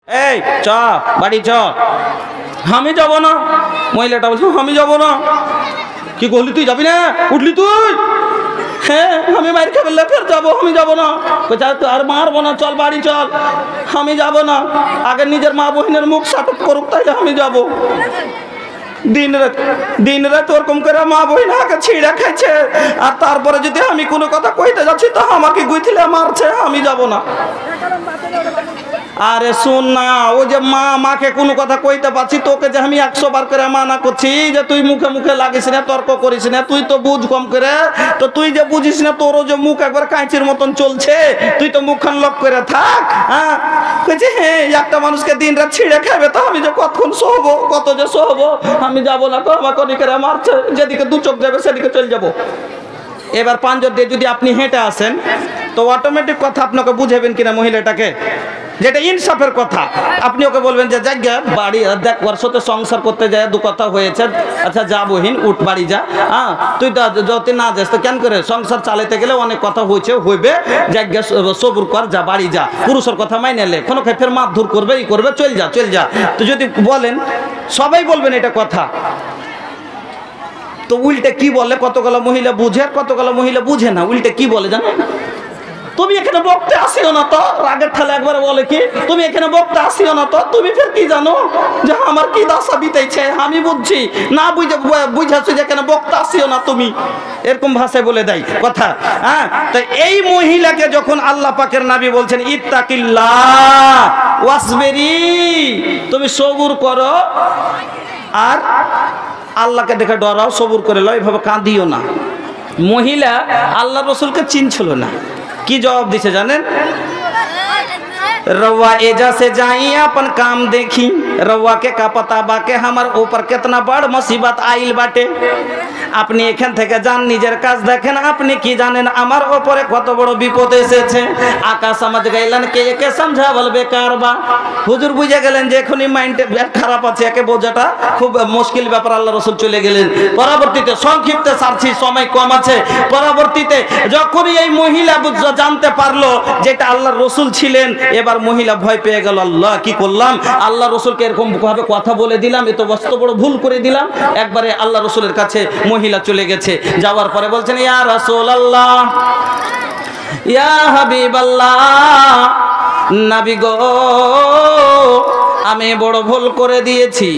এই চ বাড়ি চ। আমি যাব না। মহিলাটা বলছে আমি যাব না। কি করলি তুই, যাবি না? উঠলি তুই? হ্যাঁ আমি মার খাবে ফের যাবো, আমি যাব না। আর মারবো না, চল বাড়ি চল। আমি যাব না, আগে নিজের মা বোনের মুখ সাটক করুক তাইলে আমি যাব। দিন রাত ওরকম করে মা বহিন আগে ছিঁড়া খাইছে, আর তারপরে যদি আমি কোনো কথা কইতে যাচ্ছি তো আমাকে গুইথিলে মারছে। আমি যাব না। আরে শোন না, ও যে মাকে কোনো কথা কইতে পারছি, তোকে যে আমি 100 বার করে মানা করছি যে তুই মুখে মুখে লাগিস না, তর্ক করিস না, তুই তো বুঝ কম করে। তো তুই যে বুঝিস না, তোরও যে মুখ একবার কাঁচির মতন চলছে, তুই তো মুখখান লক করে থাক। হ্যাঁ কইছে হ্যাঁ একটা মানুষকে দিন রাত ছিঁড়ে খাবে, তো আমি যে কতক্ষণ সহবো, কত যে সহবো। আমি যাব না, তো আমাকে অনেকেরা মারছে, যেদিকে দু চোখ যাবে সেদিকে চলে যাব। এবার পাঞ্জর দিয়ে যদি আপনি হেঁটে আসেন তো অটোমেটিক কথা আপনাকে বুঝাবেন কিনা মহিলাটাকে, যেটা ইনসাফের কথা। আপনি ওকে বলবেন যে জায়গা বাড়ি দেখ, ওর সাথে সংসার করতে যায় দু কথা হয়েছে, আচ্ছা যা বহিন উঠ বাড়ি যা। হ্যাঁ তুই যদি না যাস তো কেন করে, সংসার চালাতে গেলে অনেক কথা হয়েছে হইবে, জায়গা সবুর কর, যা বাড়ি যা। পুরুষের কথা মাইনে নে, কোনো ফের মারধর করবে ই করবে, চল যা চল যা। তো যদি বলেন, সবাই বলবেন এটা কথা। তো উল্টে কি বলে, কতগুলো মহিলা বুঝে আর কতগুলো মহিলা বুঝে না। উল্টে কি বলে জানো, তুমি এখানে বকতে আসিও না তো। রাগের ঠালে একবার বলে কি, তুমি এখানে বকতে আসিও না তো, তুমি ফের কি জানো যে আমার কি দশা বিতাইছে। আমি বুঝছি না, বুঝাচ্ছি যে এখানে বকতে আসিও না তুমি, এরকম ভাষায় বলে দেয় কথা। হ্যাঁ তো এই মহিলাকে যখন আল্লাহ পাকের নবী বলছেন ইত্তাকিল্লাহ ওয়াসবিরি, তুমি সবুর করো আর আল্লাহকে দেখে ডরাও, সবুর করে লো, এইভাবে কাঁদিও না। মহিলা আল্লাহ রসুলকে চিনছিল না, কি জবাব দিছে জানেন? रवा एजा से जाई अपन काम देखी, रवा के का पता बाके हमार ऊपर कितना बड़ मुसीबत आइल बाटे। আপনি এখান থেকে যান, নিজের কাজ দেখেন, আপনি কি জানেন আমার উপরে কত বড় বিপদ এসেছে। আকা সমাজ গাইলেন কে একে সমঝাবল বেকার বা। হুজুর বুঝে গেলেন যে এখনই মাইন্ড খারাপ আছে, একে বোঝাটা খুব মুশকিল ব্যাপার। আল্লাহ রসুল চলে গেলেন। পরবর্তীতে সংক্ষিপ্তে সারছি, সময় কম আছে। পরবর্তীতে যখনই এই মহিলা জানতে পারলো যেটা আল্লাহর রসুল ছিলেন, এবার মহিলা ভয় পেয়ে গেল, আল্লাহ কি করলাম, আল্লাহ রসুলকে এরকম ভাবে কথা বলে দিলাম, এ তো বস্ত বড় ভুল করে দিলাম। একবারে আল্লাহ রসুলের কাছে মহিলা চলে গেছে। যাওয়ার পরে বলছেন ইয়া রাসূলুল্লাহ, ইয়া হাবিবাল্লাহ, নবী গো আমি বড় ভুল করে দিয়েছি,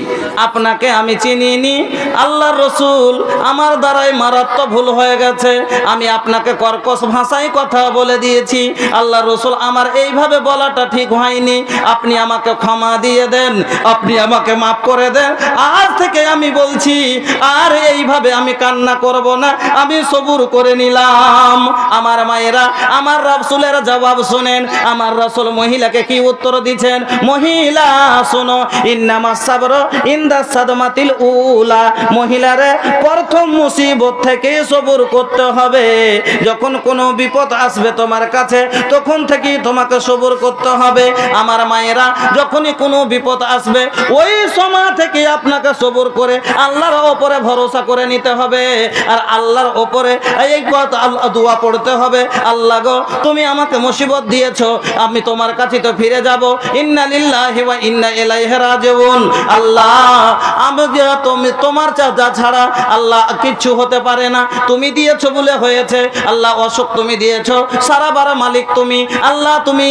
আপনাকে আমি চিনিনি। আল্লাহর রসুল আমার দ্বারাই মারাত্মক ভুল হয়ে গেছে, আমি আপনাকে কর্কশ ভাষায় কথা বলে দিয়েছি। আল্লাহর রসুল আমার এইভাবে বলাটা ঠিক হয়নি, আপনি আমাকে ক্ষমা দিয়ে দেন, আপনি আমাকে মাফ করে দেন। আজ থেকে আমি বলছি আর এইভাবে আমি কান্না করব না, আমি সবুর করে নিলাম। আমার মায়েরা, আমার রাসূলের জবাব শুনেন। আমার রাসূল মহিলাকে কি উত্তর দিচ্ছেন? মহিলা শোনো, ইন্নামা সাবরু ইনদা সাদমাতিল উলা, মহিলারে প্রথম মুসিবত থেকে সবুর করতে হবে। যখন কোনো বিপদ আসবে তোমার কাছে, তখন থেকে তোমাকে সবুর করতে হবে। আমার মায়েরা, যখনই কোনো বিপদ আসবে ওই সময় থেকে আপনাকে সবুর করে আল্লাহর উপরে ভরসা করে নিতে হবে, আর আল্লাহর উপরে এই কথা দোয়া পড়তে হবে, আল্লাহ গো তুমি আমাকে মুসিবত দিয়েছো, আমি তোমার কাছে তো ফিরে যাব। ইন্না লিল্লাহি ওয়া ইন্না ইলাইহি রাজিউন। আল্লাহ আমি তুমি তোমার চাচা ছাড়া আল্লাহ কিচ্ছু হতে পারে না, তুমি দিয়েছো বলে হয়েছে। আল্লাহ অসুখ তুমি দিয়েছো, সারা বারা মালিক তুমি। আল্লাহ তুমি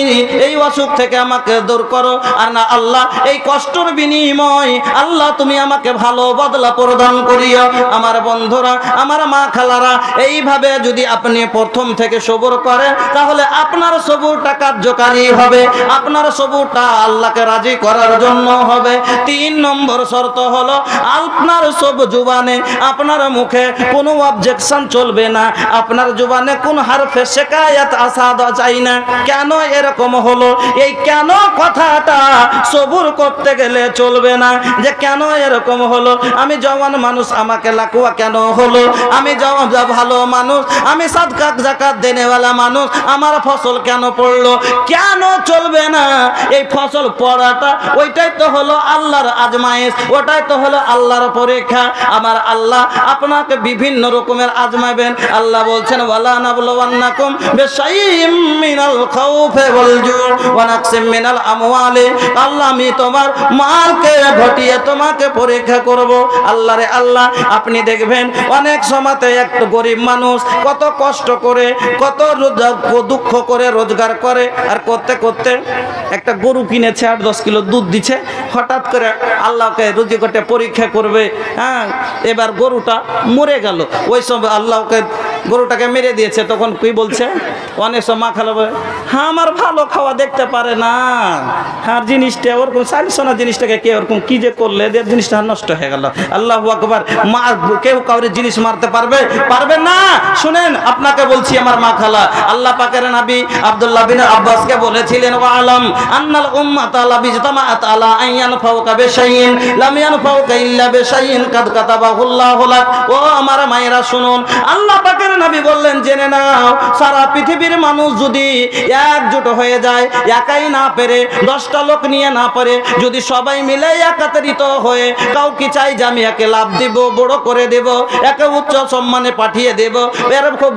এই অসুখ থেকে আমাকে দূর করো, আর না আল্লাহ এই কষ্টের বিনিময় আল্লাহ তুমি আমাকে ভালো বদলা প্রদান করিও। আমার বন্ধুরা, আমার মা খালারা, এইভাবে যদি আপনি প্রথম থেকে সবুর করেন তাহলে আপনার সবুরটা কার্যকারী হবে, আপনার সবুরটা আল্লাহকে রাজি করার জন্য হবে। 3 নম্বর শর্ত হলো আপনার সব জুবানে, আপনার মুখে কোনো অবজেকশন চলবে না, আপনার জুবানে কোন হারফে শিকায়াত আসা চাই না। কেন এরকম হলো, এই কেন কথাটা সবুর করতে গেলে চলবে না, যে কেন এরকম হলো, আমি জওয়ান মানুষ আমাকে লাকুয়া কেন হলো, আমি ভালো মানুষ, আমি সাদকা যাকাত দেনেওয়ালা মানুষ, আমার ফসল কেন পড়লো, কেন চলবে না। এই ফসল পড়াটা ওইটাই তো হলো আল্লাহর আজমাইশ, ওটাই তো হলো আল্লাহর পরীক্ষা। আমার আল্লাহ আপনাকে বিভিন্ন রকমের আজমাবেন। আল্লাহ বলছেন ওয়ালা নাবলুওয়ান্নাকুম বিশাইইম মিনাল খাউফি ওয়াল জু' ওয়া নাকসিম মিনাল আমওয়ালি। আল্লাহ আমি তোমার মালকে ঘটিয়ে তোমাকে পরীক্ষা করব। আল্লাহ রে আল্লাহ, আপনি দেখবেন অনেক সময়তে একটা গরিব মানুষ কত কষ্ট করে কত দুঃখ করে রোজগার করে, আর করতে করতে একটা গরু কিনেছে, 8-10 কিলো দুধ দিচ্ছে, হঠাৎ করে আল্লাহকে রুজি করতে পরীক্ষা করবে। হ্যাঁ, এবার গরুটা মরে গেল, ওই সব আল্লাহকে গরুটাকে মেরে দিয়েছে। তখন কি বলছে, অনেক সব মা খালাবে, হ্যাঁ আমার ভালো খাওয়া দেখতে পারে না, হ্যাঁ জিনিসটা ওরকম চাইছো না, জিনিসটাকে কে ওরকম কি যে করলে জিনিসটা নষ্ট হয়ে গেল। আল্লাহু আকবার। কেউ কাউরে জিনিস মারতে পারবে না। শুনেন, আপনাকে বলছি আমার মা খালা, আল্লাহ পাকের নবী আব্দুল্লাহ বিন আব্বাসকে বলেছিলেন ওয়া আলাম আন্নাল উম্মাতা লা বিজতামাআত আলা আন ইয়ানফাউকা বিশাইইন লাম ইয়ানফাউকা ইল্লা বিশাইইন কাদ কাতাবাহুল্লাহু লাক। ও আমার মায়েরা শুনুন, আল্লাহ পাকের নবী বললেন জেনে নাও, সারা পৃথিবীর মানুষ যদি একজোট হয়ে যায়, একাই না পেরে 10টা লোক নিয়ে না পারে, যদি সবাই মিলে একত্রিত হয়ে কাউকে চাই যে আমি একে লাভ দিব, বড় করে দেব, একে উচ্চ সম্মানে পাঠিয়ে দেব, এর খুব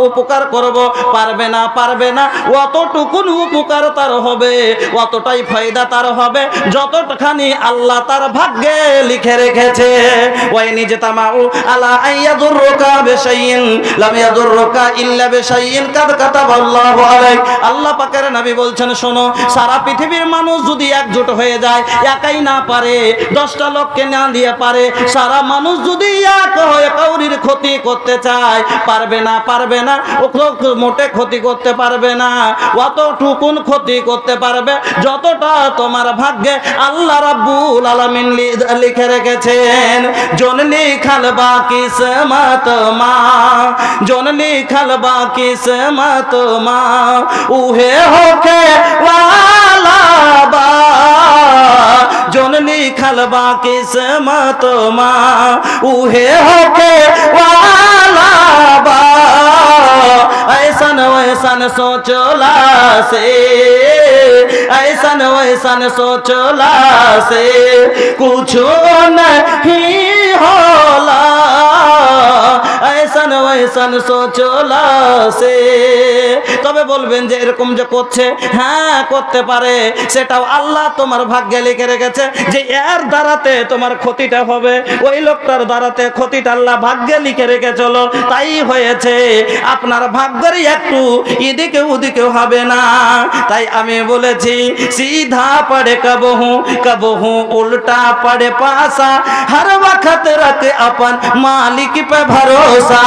উপকার করব, পারবে না। অতটুকুন উপকার তার হবে, অতটাই ফায়দা তার হবে যতখানি আল্লাহ তার ভাগ্যে লিখে রেখেছে। ওয়াই নিজে তামাউ আলা আইয়াদুররুকা বিশাইইন লাম ইয়াদুররুকা ইল্লা বিশাইইন কাদ কাতাবাল্লাহু আলাইক। আল্লাহ পাকের নবী বলছেন শোনো, সারা পৃথিবীর মানুষ যদি একজোট হয়ে যায়, একাই না পারে, 10টা লোককে না দিয়ে পারে, সারা মানুষ যদি এক হয়ে কাউরির ক্ষতি করতে চায়, পারবে না, মোটে ক্ষতি করতে পারবে না। অতটুকুন ক্ষতি করতে পারবে যতটা তোমার ভাগ্যে আল্লাহ রাব্বুল আলামিন লিখে রেখেছেন। জন লিখাল বা কিসমত মা, জন লিখাল বা কিসমত মা, উহে হোকে ওয়ালা বা, জন লিখাল বা কিসমত মা, उहे होके वाला बा। ऐसन वैसन सोचला से, ऐसन वैसन सोचला से कुछ नहीं होला, ऐसन वैसन सोचला से। তবে বলবেন যে এরকম যে করছে, হ্যাঁ করতে পারে, সেটাও আল্লাহ তোমার ভাগ্যে লিখে রেখেছে যে এর দ্বারাতে তোমার ক্ষতিটা হবে, ওই লোকটার দ্বারাতে ক্ষতিটা আল্লাহ ভাগ্যে লিখে রেখে চলো, তাই হয়েছে। আপনার ভাগ্যের একটু এদিকে ওদিকে হবে না। তাই আমি বলেছি सीधा पड़े कबहू उल्टा पड़े पासा, हर वक्त रख अपन मालिक पे भरोसा।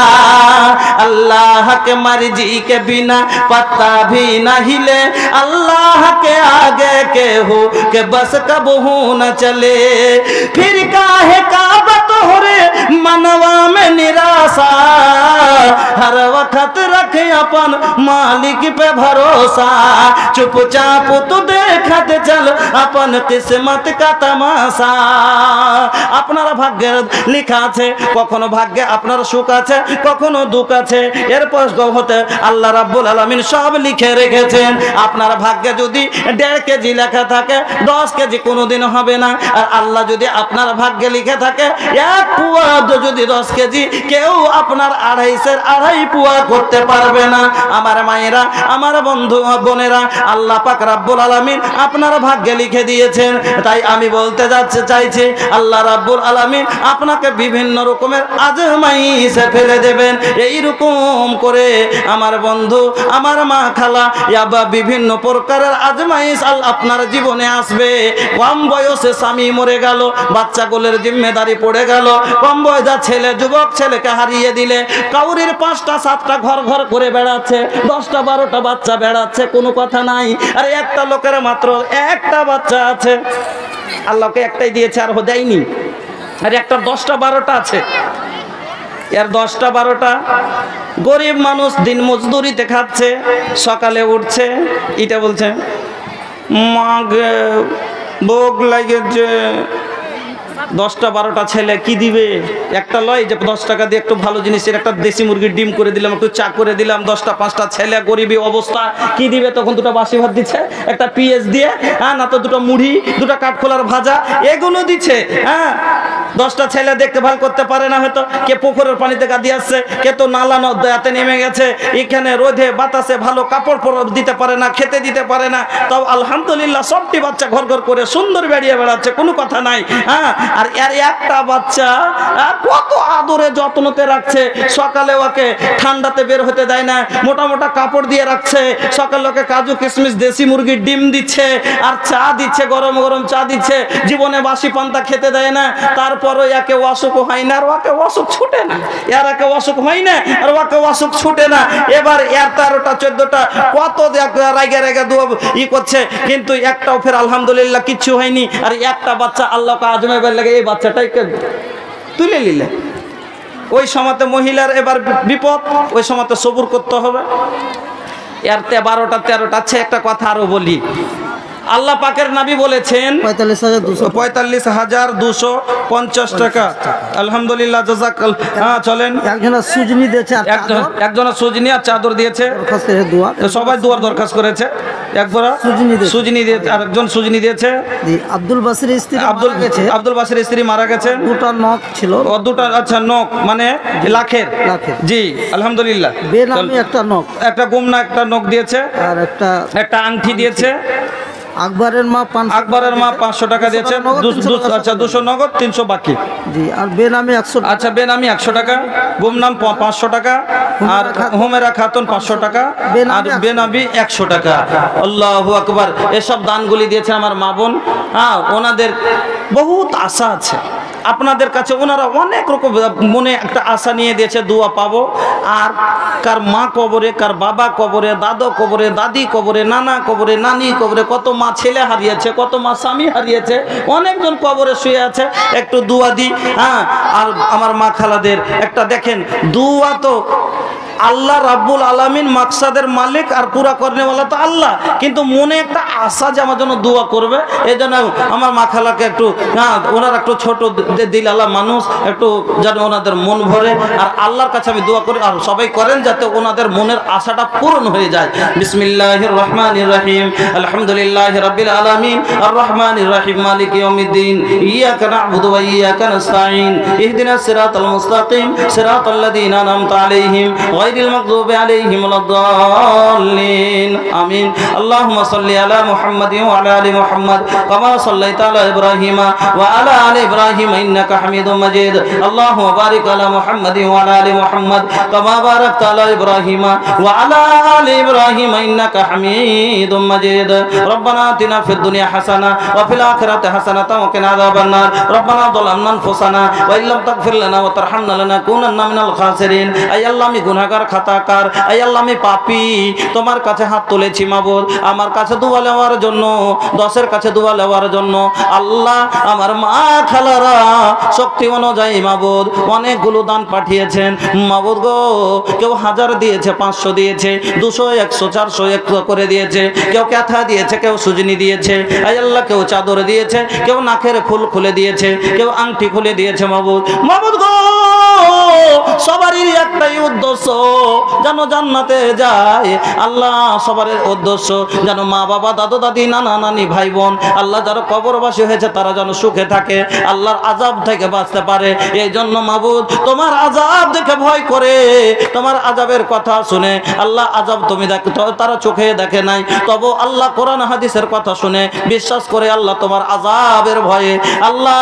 अल्लाह के मर्जी के बिना पत्ता भी न हिले, अल्लाह के आगे के हो के बस कबहू न चले। फिर काहे काबत हो रे मनवा में निराशा, हर वक्त रखे अपन मालिक पे भरोसा। चुपचाप तू देखत चल अपन किस्मत का तमाशा। আপনার ভাগ্যে লেখা আছে, কখনো ভাগ্যে আপনার সুখ আছে, কখনো দুঃখ আছে, এরপর হতে আল্লাহ রাব্বুল আলামিন সব লিখে রেখেছেন। আপনার ভাগ্যে যদি 1.5 কেজি লেখা থাকে, 10 কেজি কোনোদিন হবে না। আর আল্লাহ যদি আপনার ভাগ্যে লিখে থাকে 1 পুয়া, যদি 10 কেজি, কেউ আপনার 2.5 পুয়া করতে পারবে না। আমার মায়েরা, আমার বন্ধু বোনেরা, আল্লাহ পাক রাব্বুল আলামিন আপনার ভাগ্যে লিখে দিয়েছেন। তাই আমি বলতে চাইছি আল্লাহ রাব্বুল আলামিন আপনাকে বিভিন্ন রকমের আজমাইশে ফেলে দেবেন। এই রকম করে আমার বন্ধু, আমার মা খালা, বা বিভিন্ন প্রকারের আজমাইশ আপনার জীবনে আসবে। কম বয়সে স্বামী মরে গেল, বাচ্চাগুলোর জিম্মেদারি পড়ে গেল, কম বয়সা ছেলে, যুবক ছেলেকে হারিয়ে দিলে, কাউরির 5টা 7টা ঘর করে বেড়াচ্ছে, 10টা 12টা বাচ্চা বেড়াচ্ছে, কোনো কথা নাই। আর একটা লোকের মাত্র একটা বাচ্চা আছে, আল্লাহকে একটাই দিয়েছে, আর দেয়নি। আর একটা 10টা 12টা আছে, এর 10টা 12টা গরিব মানুষ দিন মজদুরিতে খাচ্ছে, সকালে উঠছে, এটা বলছে মাগে ভোগ লাগেছে, 10টা 12টা ছেলে কি দিবে? একটা লয় যে 10 টাকা দিয়ে একটু ভালো জিনিসের একটা দেশি মুরগির ডিম করে দিলাম, একটু চা করে দিলাম, 10টা 5টা ছেলে গরিবী অবস্থা কি দিবে? তখন দুটো বাসি ভাত দিচ্ছে, একটা পিএস দিয়ে, হ্যাঁ, না তো দুটো মুড়ি, দুটো কাঠখোলার ভাজা, এগুলো দিচ্ছে। হ্যাঁ, 10টা ছেলে দেখভাল করতে পারে না, হয়তো কে পুকুরের পানিতে গাদি আসছে, কে তো নালা নদে নেমে গেছে, এখানে রোদে বাতাসে ভালো কাপড় দিতে পারে না, খেতে দিতে পারে না, তাও আলহামদুলিল্লাহ সবটি বাচ্চা ঘর ঘর করে সুন্দর বেরিয়ে বেড়াচ্ছে, কোনো কথা নাই। হ্যাঁ, আর এর একটা বাচ্চা কত আদরে যত্নতে রাখছে, সকালে ওকে ঠান্ডাতে বের হতে দেয় না, মোটা মোটা কাপড় দিয়ে রাখছে, সকালে ওকে কাজু কিশমিশ দেশি মুরগির ডিম দিচ্ছে, আর চা দিচ্ছে, গরম গরম চা দিচ্ছে, জীবনে বাসি পান্তা খেতে দেয় না, তারপরও একে অসুখ হয় না আর ওকে অসুখ ছুটে না, এর একে অসুখ হয় না আর ওকে অসুখ ছুটে না। এবার এর 13টা 14টা কত রাইগা রাইগা ই করছে, কিন্তু একটাও ফের আলহামদুলিল্লাহ কিচ্ছু হয়নি। আর একটা বাচ্চা আল্লাহকে আজমাইবার লাগে, এই বাচ্চাটাকে তুলে নিলে ওই সময়তে মহিলার এবার বিপদ, ওই সময়তে সবুর করতে হবে। এর 12টা 13টা। আচ্ছা, একটা কথা আরো বলি, আল্লাহ পাকের নবী বলেছেন 45,250 টাকা। আলহামদুলিল্লাহ, জাযাকাল্লাহ। হ্যাঁ, চলেন। একজনের সুজনি দিয়েছে, একজনের সুজনি আর চাদর দিয়েছে, সবাই দুয়ার দরখাস্ত করেছে। একবার সুজনি দিয়েছে, আরেকজন সুজনি দিয়েছে। আব্দুল বাসির স্ত্রী আব্দুল বাসির স্ত্রী মারা গেছেন, দুটো নখ ছিল, ও দুটো। আচ্ছা, নখ মানে লাখের। জি, আলহামদুলিল্লাহ। বেনামি একটা নখ, একটা গুমনা একটা নখ দিয়েছে, আর একটা আংটি দিয়েছে। আকবরের মা 500 টাকা দিয়েছে। আচ্ছা, 200 নগদ, 300 বাকি। জি, আর বেনামি 100। আচ্ছা, বেনামি 100 টাকা, গুমনাম 500 টাকা, আর হুমেরা খাতুন 500 টাকা, আর বেনামি 100 টাকা। আল্লাহু আকবার। এসব দানগুলি দিয়েছে আমার মা বোন। হ্যাঁ, ওনাদের বহুত আশা আছে আপনাদের কাছে, ওনারা অনেক রকম মনে একটা আশা নিয়ে দিয়েছে, দোয়া পাবো। আর কার মা কবরে, কার বাবা কবরে, দাদা কবরে, দাদি কবরে, নানা কবরে, নানি কবরে, কত মা ছেলে হারিয়েছে, কত মা স্বামী হারিয়েছে, অনেকজন কবরে শুয়ে আছে, একটু দোয়া দিই। হ্যাঁ, আর আমার মা খালাদের একটা দেখেন, দোয়া তো আল্লাহ রাব্বুল আলামিন মাকসাদের মালিক, আর পুরা করনেওয়ালা তো আল্লাহ, কিন্তু মনে একটা আশা যে আমার জন্য দোয়া করবে, এই জন্য আমার মা খালাকে একটু, হ্যাঁ, ওনারা একটু ছোট দিল আল্লাহ মানুষ, একটু যেন ওনাদের মন ভরে, আর আল্লাহর কাছে আমি দোয়া করি, আর সবাই করেন যাতে ওনাদের মনের আশাটা পূরণ হয়ে যায়। বিসমিল্লাহির রহমানির রহিম, আলহামদুলিল্লাহি রাব্বিল আলামিন, আর রহমানির রহিম, মালিকি ইয়াউমিদ্দিন, ইয়াকা না'বুদু ওয়া ইয়াকা নাস্তাঈন, ইহদিনাস সিরাতাল মুস্তাকিম, সিরাতাল্লাযীনা আন'আমতা আলাইহিম গায়রিল মাগদুবি আলাইহিম ওয়ালাদ-দাল্লিন। আমিন। আল্লাহুম্মা সাল্লি আলা মুহাম্মাদিন ওয়া আলা আলি মুহাম্মাদ কামা সাল্লাইতা আলা ইব্রাহিম ওয়া আলা আলি ইব্রাহিম ইন্নাকা হামিদুম মাজিদ। আল্লাহুম্মা বারিক আলা মুহাম্মাদিন ওয়া আলা আলি মুহাম্মাদ কামা বারাকতা আলা ইব্রাহিম ওয়া আলা আলি ইব্রাহিম ইন্নাকা হামিদুম মাজিদ। রব্বানা আতিনা ফিদ দুনিয়া হাসানাহ ওয়া ফিল আখিরাতি হাসানাতাও ওয়া কিনা আযাবান নার। রব্বানা যালামনা আনফুসানা ওয়া ইল্লাম তাগফির লানা ওয়া তারহামনা লানাকুনান্না মিনাল খাসিরিন। আয় আল্লাহ, আমি গুনাহগার, খাতাকার, আয় আল্লাহ আমি পাপী, তোমার কাছে হাত তুলেছি মাবুদ, আমার কাছে দোয়া নেওয়ার জন্য, 10-এর কাছে দোয়া নেওয়ার জন্য। আল্লাহ, আমার মা খালারা শক্তি অনুযায়ী মাবুদ অনেকগুলো দান পাঠিয়েছেন মাবুদ গো, কেউ 1000 দিয়েছে, 500 দিয়েছে, 200, 100, 400, 100 করে দিয়েছে, কেউ কাঁথা দিয়েছে, কেউ সুজনি দিয়েছে, আয় আল্লাহ কেউ চাদর দিয়েছে, কেউ নাকের ফুল খুলে দিয়েছে, কেউ আংটি খুলে দিয়েছে মাবুদ। মাবুদ গো, সবারই একটাই উদ্দেশ্য, যেন জান্নাতে যায়। আল্লাহ, সবার উদ্দেশ্য যেন মা বাবা, দাদু দাদি, নানা নানি, ভাই বোন, আল্লাহ যারা কবরবাসী হয়েছে তারা যেন সুখে থাকে, আল্লাহর আযাব থেকে বাঁচতে পারে। এই জন্য মাবুদ, তোমার আযাব দেখে ভয় করে, তোমার আযাবের কথা শুনে, আল্লাহ আযাব তুমি দেখো, তারা চোখে দেখে নাই, তবু আল্লাহ কোরআন হাদিসের কথা শুনে বিশ্বাস করে, আল্লাহ তোমার আযাবের ভয়ে, আল্লাহ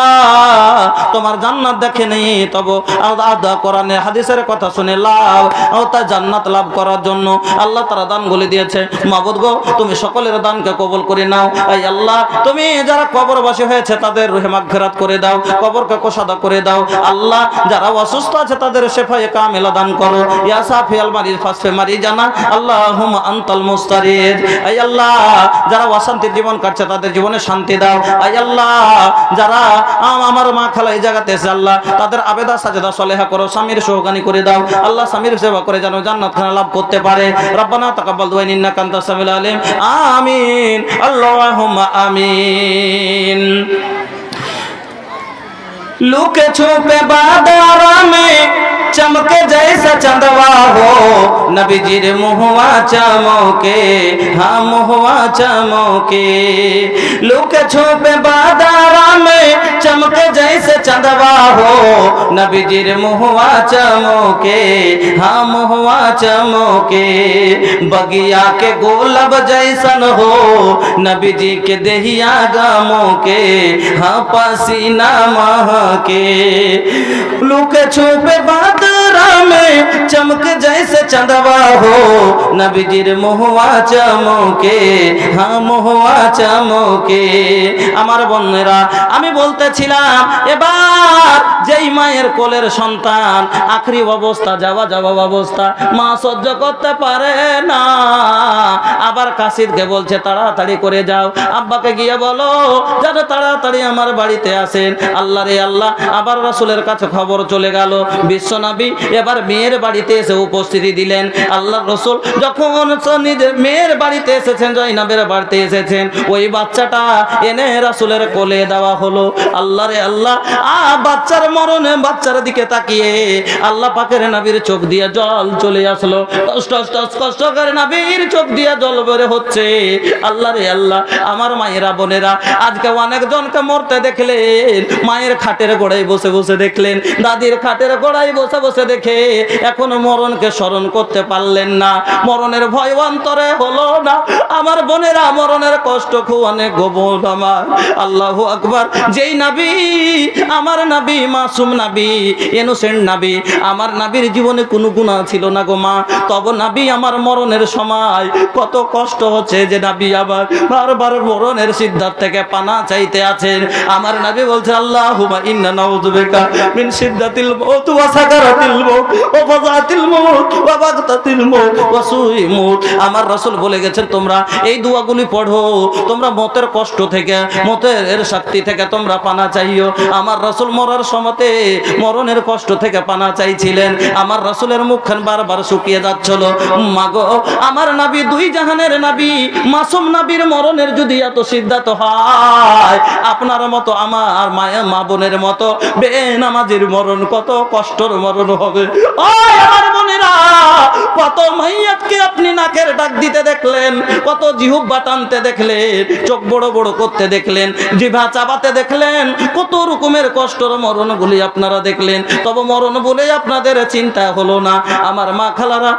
তোমার জান্নাত দেখে নেই, তবু আল্লাহ কোরআনে হাদিসের কথা শুনে লাভ ও তা জান্নাত লাভ করার জন্য আল্লাহ তারা দানগুলি দিয়েছে। মাবুদ গো, তুমি সকলের দানকে কবুল করে নাও। এই আল্লাহ, তুমি যারা কবরবাসী হয়েছে তাদের রুহে মাগফিরাত করে দাও, কবরকে কোষাদা করে দাও। আল্লাহ, যারা অসুস্থ আছে তাদের শিফায়ে কামিলা দান করো। ইয়া সাফিয়াল মারিজ ফাসফে মারিজানা, আল্লাহুম্মা আনতাল মুস্তারিদ। এই আল্লাহ, যারা অশান্তির জীবন কাটছে তাদের জীবনে শান্তি দাও। এই আল্লাহ, যারা আমার মা খালা এই জায়গাতে এসে আল্লাহ তাদের আবেদা সাজেদা সলেহা করো, স্বামীর সোহগানি করে দাও। আল্লাহ, স্বামীর সেবা করে যেন জান্নাত খানা লাভ করতে পারে। রব্বানা তাকাব্বাল দুআ ইন্নাকা আনতাস সামিউল আলিম। আমিন, আল্লাহুম্মা আমিন। लुके छुपे बादारा में चमके जैसा चंदवा हो, नबीजीर मुहवा चमके, हाँ मुहवा चमके। लुके छुपे बादारा में चमके जैसे चंदवा हो, नबीजीर मुहवा चमके, हाँ मुहवा चमके। बगिया के गोलब जैसन हो, नबीजी के देहिया गमो के, हाँ पसीना महके। लुके छुपे बादरा में चमक जैसे चंदवा हो, नबीजीर मुहवा चमके, हाँ मुहवा चमके। আমার বোনেরা, আমি বলতেছিলাম এবার যেই মায়ের কোলের সন্তান আখরি অবস্থা, যাওয়া অবস্থা, মা সহ্য করতে পারে না, আবার কাসিদকে বলছে তাড়াতাড়ি করে যাও, আব্বাকে গিয়ে বলো যেন তাড়াতাড়ি আমার বাড়িতে আসেন। আল্লাহ রে আল্লাহ, আবার রাসূলের কাছে খবর চলে গেল। বিশ্বনবী এবার মেয়ের বাড়িতে এসে উপস্থিতি দিলেন। আল্লাহ রাসূল যখন নিজের মেয়ের বাড়িতে এসেছেন, জয়নবের বাড়িতে এসেছেন, ওই বাচ্চাটা এনে রাসূলের কোলে দেওয়া হলো। আল্লাহ রে আল্লাহ, বাচ্চার মরণে বাচ্চার দিকে তাকিয়ে আল্লাহ পাকের নবীর চোখ দিয়ে জল চলে আসলো। কষ্ট করে নবীর চোখ দিয়ে জল বের হচ্ছে। আল্লাহ রে আল্লাহ, আমার মায়েরা বোনেরা, আজকে অনেকজনকে মরতে দেখলেন, মায়ের খাটের গোড়ায় বসে বসে দেখলেন, দাদির খাটের গোড়ায় বসে বসে দেখে এখনো মরণকে স্মরণ করতে পারলেন না, মরণের ভয় অন্তরে হলো না। আমার বোনেরা, মরণের কষ্ট খুব অনেক গোপন আমার। আল্লাহু আকবার। যেই নবী, আমার নবী, মাসুম নবী, ইনোসেন্ট নবী, আমার নবীর জীবনে কোনো গুনাহ ছিল না গো মা, তবে নবী আমার মরণের সময় কত কষ্ট হচ্ছে যে নবী আবার বারবার মরণের সিদ্ধাত থেকে পানা চাইতে আছেন। আমার নবী বলছে আল্লাহুম্মা ইন্না নাউযু বিকা মিন সিদ্দাতিল মউত ওয়া সাকারাতিল মউত ওয়া ফাযাতিল মউত ওয়া বাগতাতিল মউত ওয়া সুই মউত। আমার রাসূল বলে গেছেন তোমরা এই দোয়াগুলি পড়ো, তোমরা মতের কষ্ট থেকে, মতের শক্তি থেকে তোমরা পানা চাইও। আমার রাসূল মরার সময়তে মরণের কষ্ট থেকে পানা চাইছিলেন। আমার রাসূলের মুখখান বারবার শুকিয়ে যাচ্ছিল। মাগো, আমার নবী, দুই জাহানের নবী, মাসুম নবীর মরণের যদি এত সিদ্ধাত হয়, আপনার মতো আমার মায়া মা বোনের মতো বেনামাজির মরণ কত কষ্টর মরণ হবে। ও আমার বোনেরা, কত মাইয়াতকে আপনি নাকের ডাক দিতে দেখলেন, কত জিহ্বা টানতে দেখলেন, চোখ বড় বড় করতে দেখলেন, জিভা চাবাতে দেখলেন, কত রকমের কষ্টর মরণগুলি আপনারা দেখলেন, তবে মরণ বলে আপনাদের চিন্তা হলো না। আমার মা খালারা,